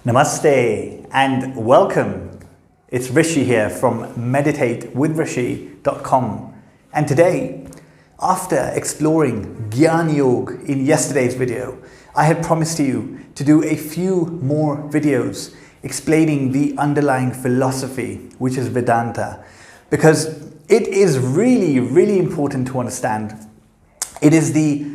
Namaste and welcome. It's Rishi here from meditatewithrishi.com, and today, after exploring Gyan Yoga in yesterday's video, I had promised you to do a few more videos explaining the underlying philosophy, which is Vedanta, because it is really important to understand. It is the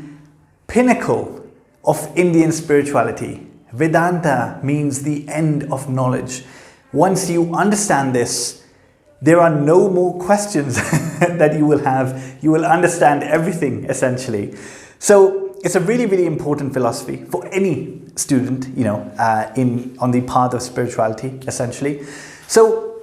pinnacle of Indian spirituality. Vedanta means the end of knowledge. Once you understand this, there are no more questions that you will have. You will understand everything, essentially. So it's a really important philosophy for any student, on the path of spirituality, essentially. So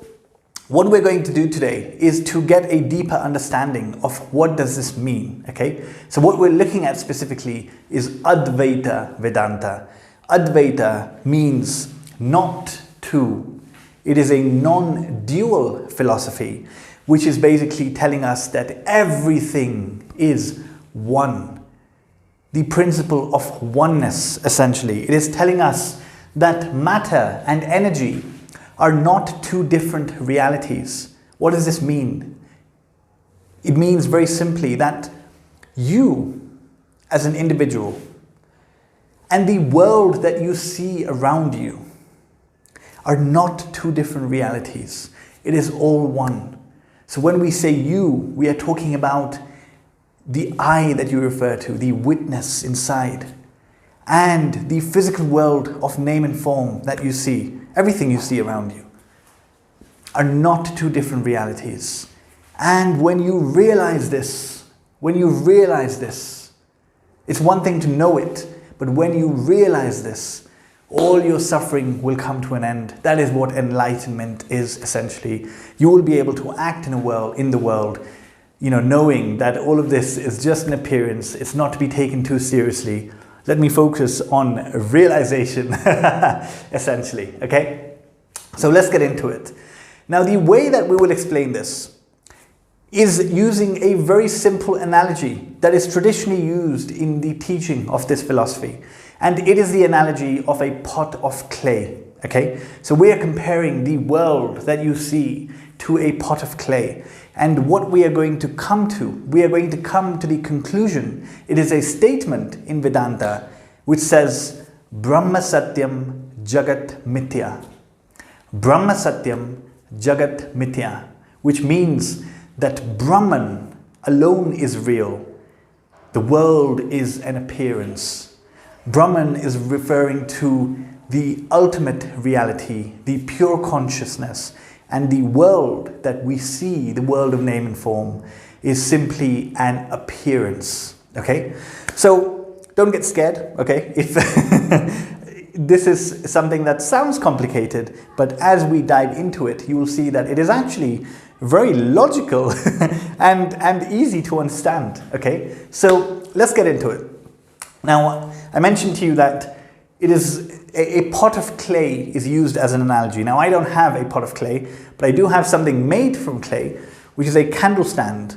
what we're going to do today is to get a deeper understanding of what does this mean, okay? So what we're looking at specifically is Advaita Vedanta. Advaita means not two. It is a non-dual philosophy, which is basically telling us that everything is one. The principle of oneness, essentially. It is telling us that matter and energy are not two different realities. What does this mean? It means very simply that you, as an individual, and the world that you see around you are not two different realities. It is all one. So when we say you, we are talking about the I that you refer to, the witness inside, and the physical world of name and form that you see, everything you see around you, are not two different realities. And when you realize this, it's one thing to know it, but when you realize this, all your suffering will come to an end. That is what enlightenment is, essentially. You will be able to act in the world, knowing that all of this is just an appearance. It's not to be taken too seriously. Let me focus on realization, essentially, okay? So let's get into it. Now, the way that we will explain this is using a very simple analogy that is traditionally used in the teaching of this philosophy. And it is the analogy of a pot of clay, okay? So we are comparing the world that you see to a pot of clay. And what we are going to come to the conclusion. It is a statement in Vedanta which says, Brahma Satyam Jagat Mithya. Brahma Satyam Jagat Mithya, which means that Brahman alone is real. The world is an appearance. Brahman is referring to the ultimate reality, the pure consciousness, and the world that we see, the world of name and form, is simply an appearance, okay? So don't get scared, okay? If this is something that sounds complicated, but as we dive into it, you will see that it is actually very logical and easy to understand, okay? So let's get into it. Now, I mentioned to you that it is a pot of clay is used as an analogy. Now, I don't have a pot of clay, but I do have something made from clay, which is a candle stand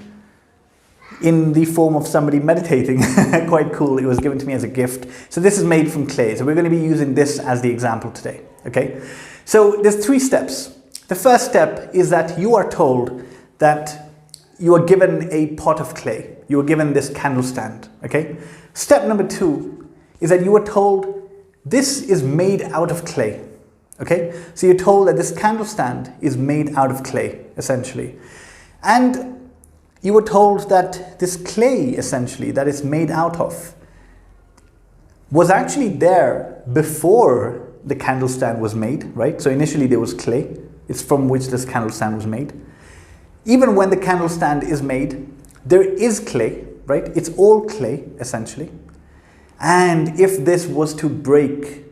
in the form of somebody meditating. Quite cool. It was given to me as a gift. So this is made from clay. So we're going to be using this as the example today, okay? So there's 3 steps. The first step is that you are told that you are given a pot of clay. You are given this candle stand, okay? Step number 2 is that you are told this is made out of clay, okay? So you're told that this candle stand is made out of clay, essentially. And you were told that this clay, essentially, that it's made out of, was actually there before the candle stand was made, right? So initially there was clay. It's from which this candle stand was made. Even when the candle stand is made, there is clay, right? It's all clay, essentially. And if this was to break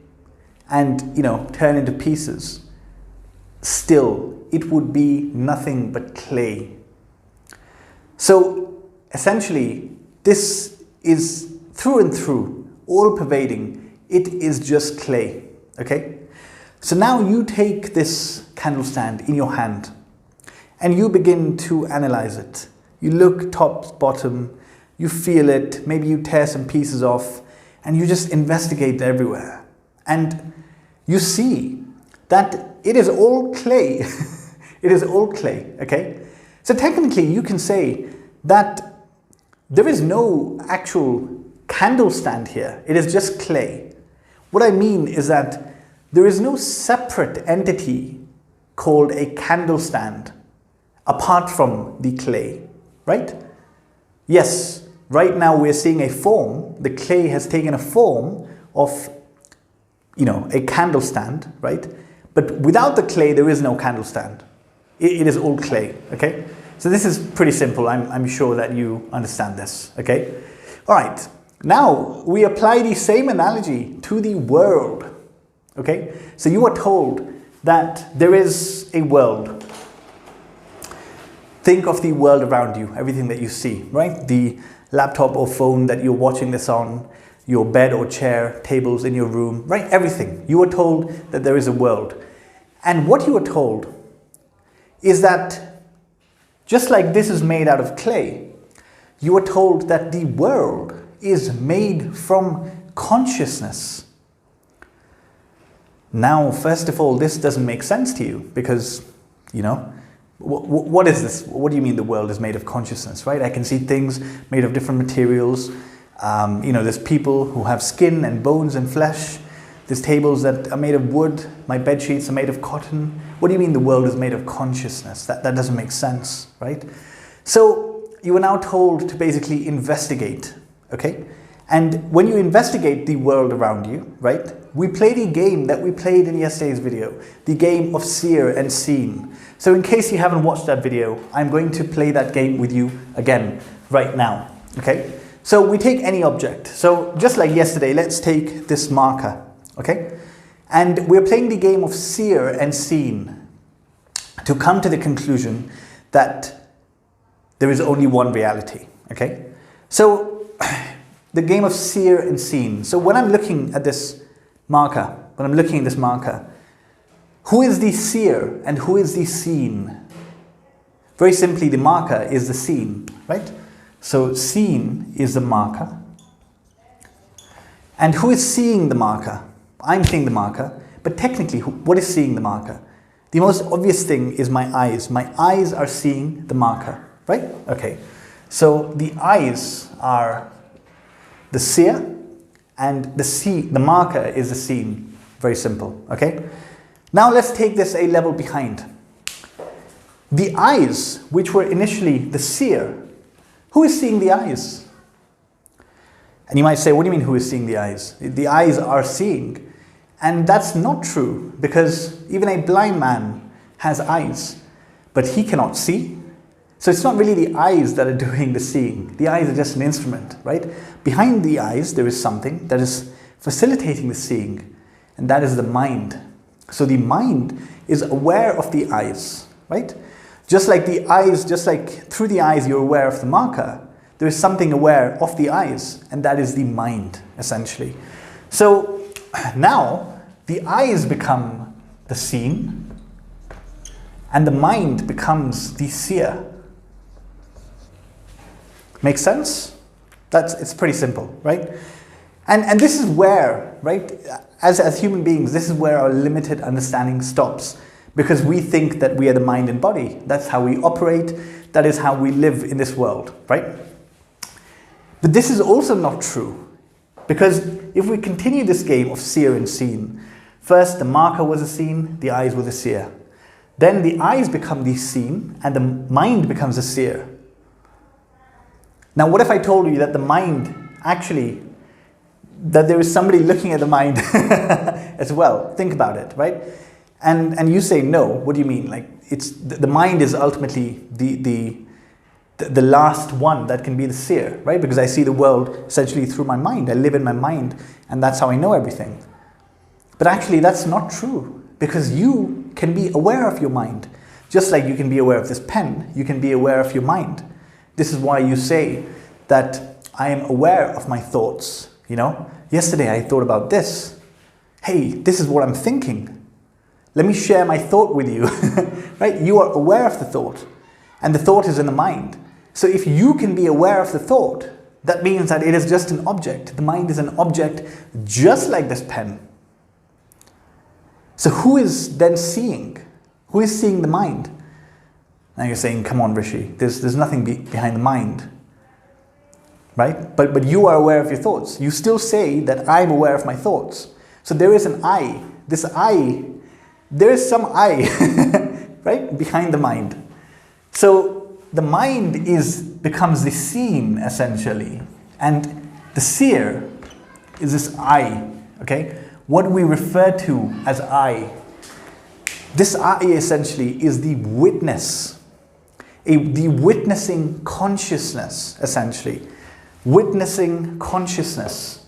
and, turn into pieces, still, it would be nothing but clay. So, essentially, this is through and through, all pervading. It is just clay, okay? So now you take this candle stand in your hand and you begin to analyze it. You look top, bottom, you feel it, maybe you tear some pieces off, and you just investigate everywhere. And you see that it is all clay. It is all clay, okay? So technically you can say that there is no actual candle stand here. It is just clay. What I mean is that there is no separate entity called a candle stand apart from the clay, right? Yes, right now we're seeing a form. The clay has taken a form of, a candle stand, right? But without the clay, there is no candle stand. It is all clay, okay? So this is pretty simple. I'm sure that you understand this, okay? All right, now we apply the same analogy to the world, okay? So you are told that there is a world. Think of the world around you, everything that you see, right? The laptop or phone that you're watching this on, your bed or chair, tables in your room, right? Everything. You are told that there is a world. And what you are told is that just like this is made out of clay, you are told that the world is made from consciousness. Now, first of all, this doesn't make sense to you because, what is this? What do you mean the world is made of consciousness, right? I can see things made of different materials. There's people who have skin and bones and flesh. There's tables that are made of wood. My bed sheets are made of cotton. What do you mean the world is made of consciousness? That doesn't make sense, right? So you are now told to basically investigate, okay? And when you investigate the world around you, right, we play the game that we played in yesterday's video, the game of Seer and Scene. So in case you haven't watched that video, I'm going to play that game with you again right now, okay? So we take any object. So just like yesterday, let's take this marker, okay? And we're playing the game of Seer and Scene to come to the conclusion that there is only one reality, okay? So the game of Seer and Scene. So when I'm looking at this marker, who is the seer and who is the seen? Very simply, the marker is the seen, right? So seen is the marker. And who is seeing the marker? I'm seeing the marker, but technically, what is seeing the marker? The most obvious thing is my eyes. My eyes are seeing the marker, right? Okay, so the eyes are the seer and the marker is the seen. Very simple, okay? Now let's take this a level behind. The eyes, which were initially the seer, who is seeing the eyes? And you might say, what do you mean who is seeing the eyes? The eyes are seeing. And that's not true, because even a blind man has eyes, but he cannot see. So it's not really the eyes that are doing the seeing. The eyes are just an instrument, right? Behind the eyes, there is something that is facilitating the seeing, and that is the mind. So the mind is aware of the eyes, right? Just like through the eyes you're aware of the marker, there is something aware of the eyes, and that is the mind, essentially. So now the eyes become the seen, and the mind becomes the seer. Make sense? It's pretty simple, right? And this is where, right, as human beings, this is where our limited understanding stops, because we think that we are the mind and body. That's how we operate. That is how we live in this world, right? But this is also not true, because if we continue this game of seer and seen, first the marker was a seen, the eyes were the seer. Then the eyes become the seen, and the mind becomes a seer. Now, what if I told you that the mind actually, that there is somebody looking at the mind as well? Think about it, right? And you say, no, what do you mean? Like, it's the mind is ultimately the last one that can be the seer, right? Because I see the world essentially through my mind. I live in my mind, and that's how I know everything. But actually, that's not true, because you can be aware of your mind. Just like you can be aware of this pen, you can be aware of your mind. This is why you say that I am aware of my thoughts. Yesterday I thought about this. Hey, this is what I'm thinking. Let me share my thought with you, right? You are aware of the thought, and the thought is in the mind. So if you can be aware of the thought, that means that it is just an object. The mind is an object just like this pen. So who is then seeing? Who is seeing the mind? Now you're saying, come on, Rishi, there's nothing behind the mind. Right? But you are aware of your thoughts. You still say that I'm aware of my thoughts. So there is an I. This I, there is some I, right, behind the mind. So the mind becomes the seen, essentially. And the seer is this I, okay? What we refer to as I. This I essentially is the witness, the witnessing consciousness, essentially. Witnessing consciousness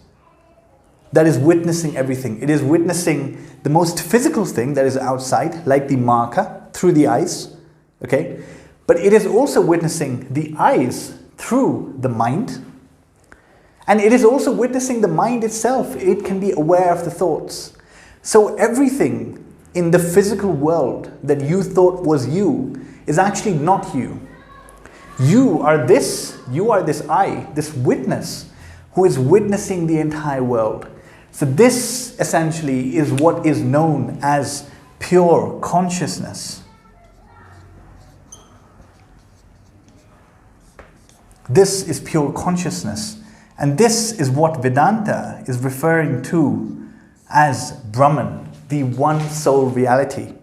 that is witnessing everything. It is witnessing the most physical thing that is outside, like the marker through the eyes, okay? But it is also witnessing the eyes through the mind. And it is also witnessing the mind itself. It can be aware of the thoughts. So everything in the physical world that you thought was you is actually not you. You are this I, this witness who is witnessing the entire world. So this essentially is what is known as pure consciousness. This is pure consciousness. And this is what Vedanta is referring to as Brahman, the one soul reality.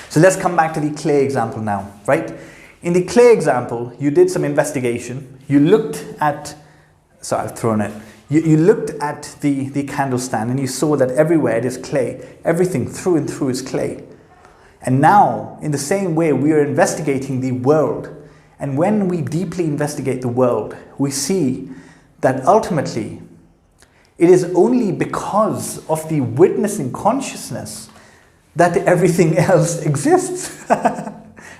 So let's come back to the clay example now, right? In the clay example, you did some investigation. You looked at, sorry, I've thrown it. You looked at the candle stand and you saw that everywhere it is clay. Everything through and through is clay. And now, in the same way, we are investigating the world. And when we deeply investigate the world, we see that ultimately, it is only because of the witnessing consciousness that everything else exists,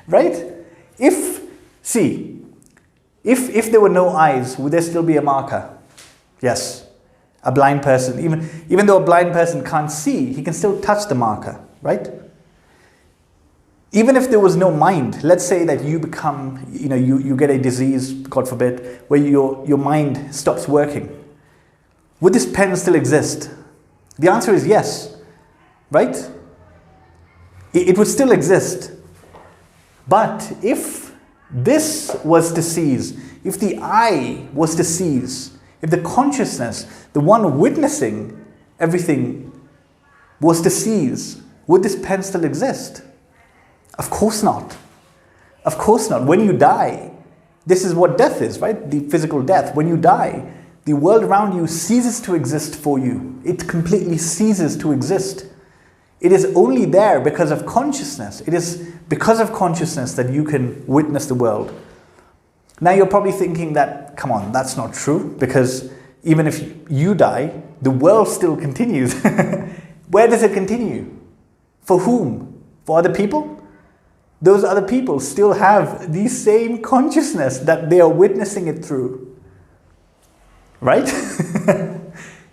right? If there were no eyes, would there still be a marker? Yes. A blind person, even though a blind person can't see, he can still touch the marker, right? Even if there was no mind, let's say that you become, you get a disease, God forbid, where your mind stops working. Would this pen still exist? The answer is yes, right? It would still exist. But if this was to cease, if the I was to cease, if the consciousness, the one witnessing everything, was to cease, would this pen still exist? Of course not. Of course not. When you die, this is what death is, right? The physical death. When you die, the world around you ceases to exist for you. It completely ceases to exist. It is only there because of consciousness. It is because of consciousness that you can witness the world. Now you're probably thinking that, come on, that's not true, because even if you die, the world still continues. Where does it continue? For whom? For other people? Those other people still have the same consciousness that they are witnessing it through. Right?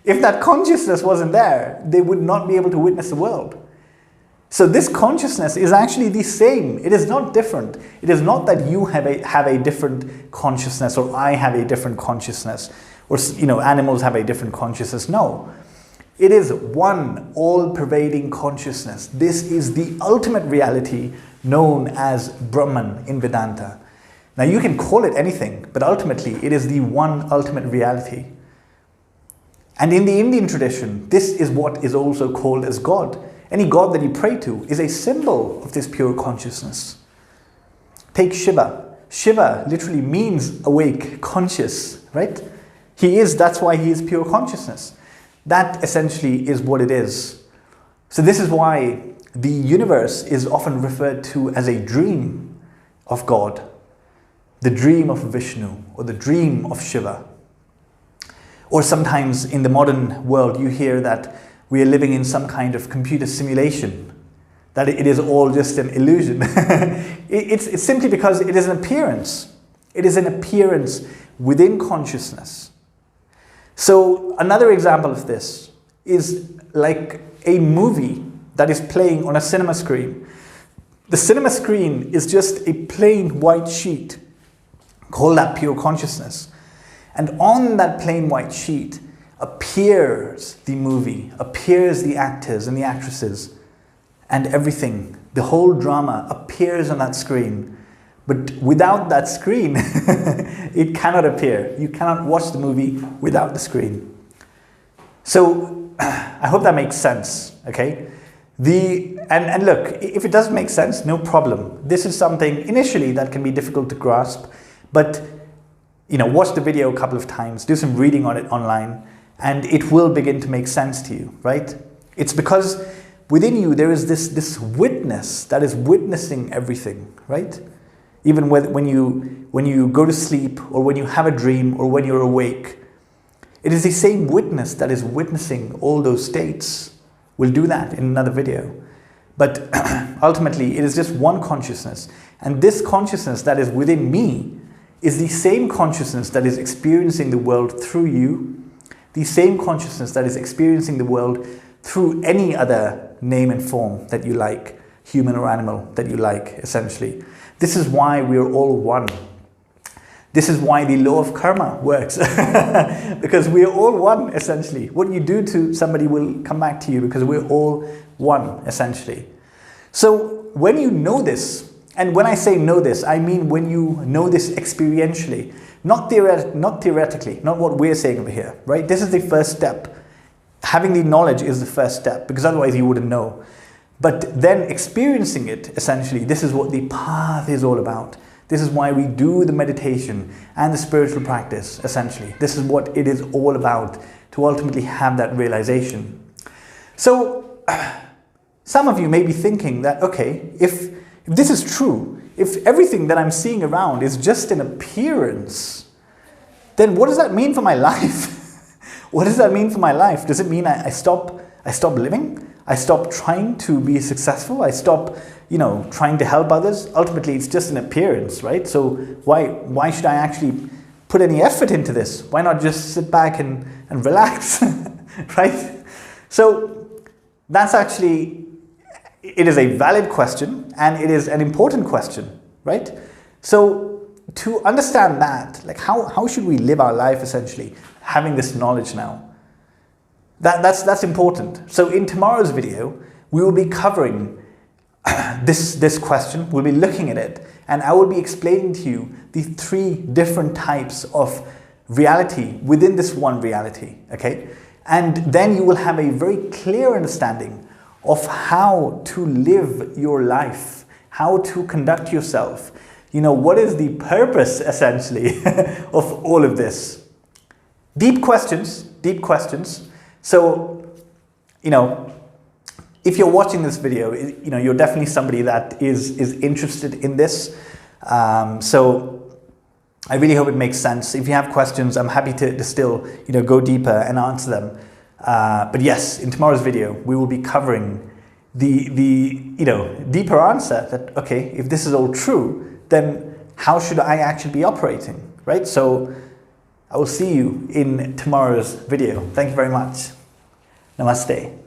If that consciousness wasn't there, they would not be able to witness the world. So this consciousness is actually the same. It is not different. It is not that you have a different consciousness, or I have a different consciousness, or animals have a different consciousness. No. It is one all-pervading consciousness. This is the ultimate reality known as Brahman in Vedanta. Now you can call it anything, but ultimately it is the one ultimate reality. And in the Indian tradition, this is what is also called as God. Any god that you pray to is a symbol of this pure consciousness. Take Shiva. Shiva literally means awake, conscious, right? That's why he is pure consciousness. That essentially is what it is. So this is why the universe is often referred to as a dream of God, the dream of Vishnu, or the dream of Shiva. Or sometimes in the modern world, you hear that we are living in some kind of computer simulation, that it is all just an illusion. It's simply because it is an appearance. It is an appearance within consciousness. So another example of this is like a movie that is playing on a cinema screen. The cinema screen is just a plain white sheet. Call that pure consciousness. And on that plain white sheet appears the movie, appears the actors and the actresses, and everything, the whole drama appears on that screen. But without that screen, it cannot appear. You cannot watch the movie without the screen. So I hope that makes sense, okay? And look, if it doesn't make sense, no problem. This is something initially that can be difficult to grasp, but watch the video a couple of times, do some reading on it online, and it will begin to make sense to you, right? It's because within you there is this witness that is witnessing everything, right? Even when you go to sleep, or when you have a dream, or when you're awake, it is the same witness that is witnessing all those states. We'll do that in another video. But ultimately, it is just one consciousness. And this consciousness that is within me is the same consciousness that is experiencing the world through you, the same consciousness that is experiencing the world through any other name and form that you like, human or animal that you like, essentially. This is why we are all one. This is why the law of karma works, because we are all one, essentially. What you do to somebody will come back to you, because we're all one, essentially. So when you know this, and when I say know this, I mean when you know this experientially, not theoretically, not what we're saying over here, right? This is the first step. Having the knowledge is the first step, because otherwise you wouldn't know. But then experiencing it, essentially, this is what the path is all about. This is why we do the meditation and the spiritual practice, essentially. This is what it is all about, to ultimately have that realization. So, some of you may be thinking that, okay, if this is true, if everything that I'm seeing around is just an appearance, then what does that mean for my life? What does that mean for my life? Does it mean I stop living? I stop trying to be successful? I stop trying to help others? Ultimately, it's just an appearance, right? So why should I actually put any effort into this? Why not just sit back and relax, right? So that's actually, it is a valid question, and it is an important question, right? So to understand that, like how should we live our life, essentially, having this knowledge now? That's important. So in tomorrow's video, we will be covering this question. We'll be looking at it, and I will be explaining to you the 3 different types of reality within this one reality, okay? And then you will have a very clear understanding of how to live your life, how to conduct yourself. What is the purpose, essentially, of all of this? Deep questions. So, if you're watching this video, you're definitely somebody that is interested in this. So I really hope it makes sense. If you have questions, I'm happy to still, go deeper and answer them. But yes, in tomorrow's video, we will be covering the deeper answer that, okay, if this is all true, then how should I actually be operating, right? So I will see you in tomorrow's video. Thank you very much. Namaste.